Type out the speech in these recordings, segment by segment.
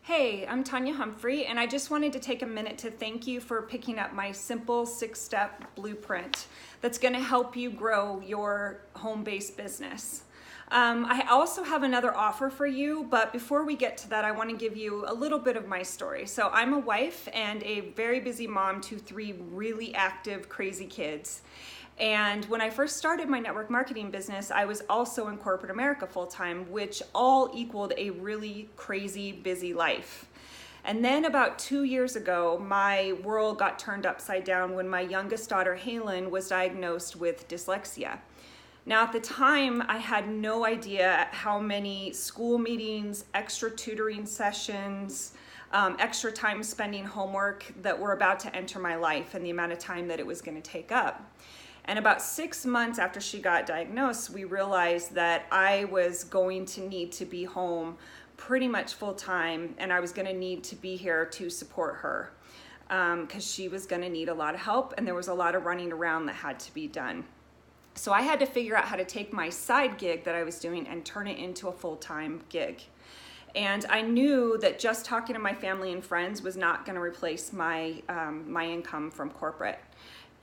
Hey, I'm Tanya Humphrey, and I just wanted to take a minute to thank you for picking up my simple 6-step blueprint that's going to help you grow your home-based business. I also have another offer for you, but before we get to that, I want to give you a little bit of my story. So I'm a wife and a very busy mom to 3 really active, crazy kids. And when I first started my network marketing business, I was also in corporate America full-time, which all equaled a really crazy, busy life. And then about 2 years ago, my world got turned upside down when my youngest daughter, Halen, was diagnosed with dyslexia. Now, at the time, I had no idea how many school meetings, extra tutoring sessions, extra time spending homework that were about to enter my life and the amount of time that it was going to take up. And about 6 months after she got diagnosed, we realized that I was going to need to be home pretty much full time, and I was going to need to be here to support her because she was going to need a lot of help, and there was a lot of running around that had to be done. So I had to figure out how to take my side gig that I was doing and turn it into a full-time gig. And I knew that just talking to my family and friends was not going to replace my income from corporate.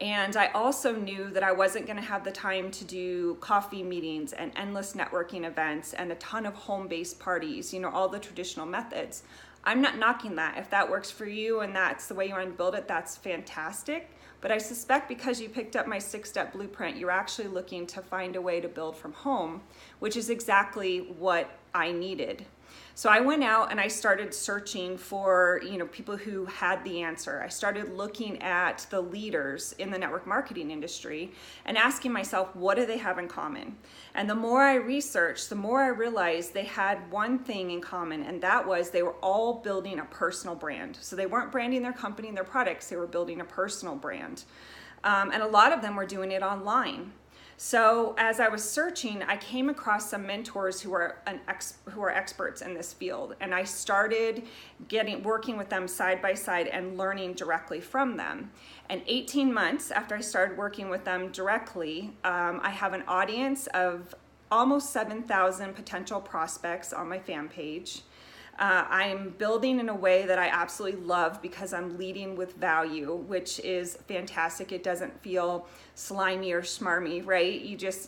And I also knew that I wasn't going to have the time to do coffee meetings and endless networking events and a ton of home-based parties, all the traditional methods. I'm not knocking that. If that works for you and that's the way you want to build it, that's fantastic. But I suspect because you picked up my 6-step blueprint, you're actually looking to find a way to build from home, which is exactly what I needed. So I went out and I started searching for, people who had the answer. I started looking at the leaders in the network marketing industry and asking myself, what do they have in common? And the more I researched, the more I realized they had one thing in common, and that was they were all building a personal brand. So they weren't branding their company and their products, they were building a personal brand. And a lot of them were doing it online. So as I was searching, I came across some mentors who are experts in this field, and I started working with them side by side and learning directly from them. And 18 months after I started working with them directly, I have an audience of almost 7,000 potential prospects on my fan page. I'm building in a way that I absolutely love because I'm leading with value, which is fantastic. It doesn't feel slimy or smarmy, right?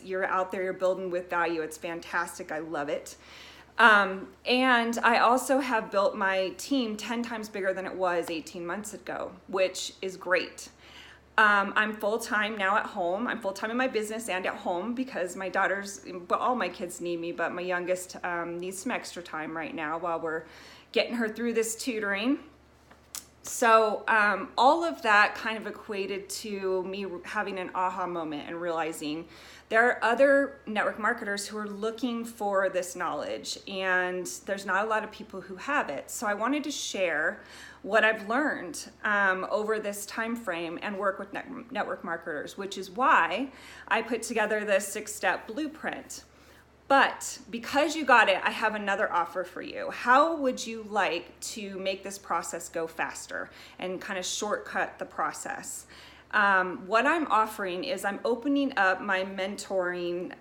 You're out there, you're building with value. It's fantastic. I love it. And I also have built my team 10 times bigger than it was 18 months ago, which is great. I'm full-time now at home. I'm full-time in my business and at home because all my kids need me, but my youngest needs some extra time right now while we're getting her through this tutoring. So all of that kind of equated to me having an aha moment and realizing there are other network marketers who are looking for this knowledge, and there's not a lot of people who have it. So I wanted to share what I've learned over this time frame and work with network marketers, which is why I put together this 6-step blueprint. But because you got it, I have another offer for you. How would you like to make this process go faster and kind of shortcut the process? What I'm offering is I'm opening up my mentoring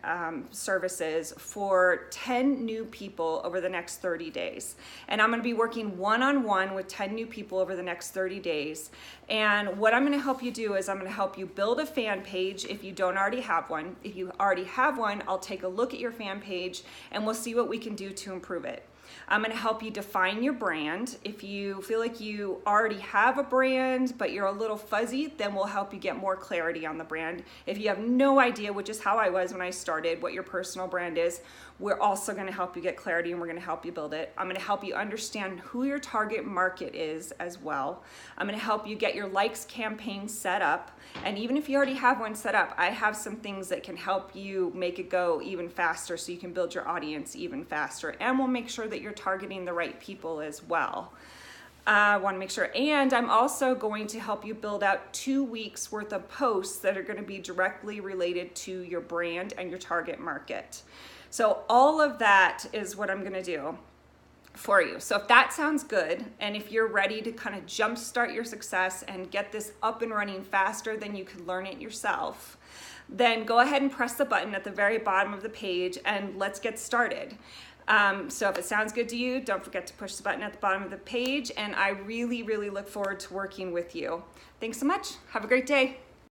services for 10 new people over the next 30 days. And I'm going to be working one-on-one with 10 new people over the next 30 days. And what I'm going to help you do is I'm going to help you build a fan page if you don't already have one. If you already have one, I'll take a look at your fan page and we'll see what we can do to improve it. I'm going to help you define your brand. If you feel like you already have a brand, but you're a little fuzzy, then we'll help you get more clarity on the brand. If you have no idea, which is how I was when I started, what your personal brand is, we're also going to help you get clarity and we're going to help you build it. I'm going to help you understand who your target market is as well. I'm going to help you get your likes campaign set up. And even if you already have one set up, I have some things that can help you make it go even faster so you can build your audience even faster. And we'll make sure that you're targeting the right people as well. I want to make sure. And I'm also going to help you build out 2 weeks worth of posts that are going to be directly related to your brand and your target market. So all of that is what I'm going to do for you. So if that sounds good, and if you're ready to kind of jumpstart your success and get this up and running faster than you could learn it yourself, then go ahead and press the button at the very bottom of the page and let's get started. So if it sounds good to you, don't forget to push the button at the bottom of the page, and I really, really look forward to working with you. Thanks so much. Have a great day.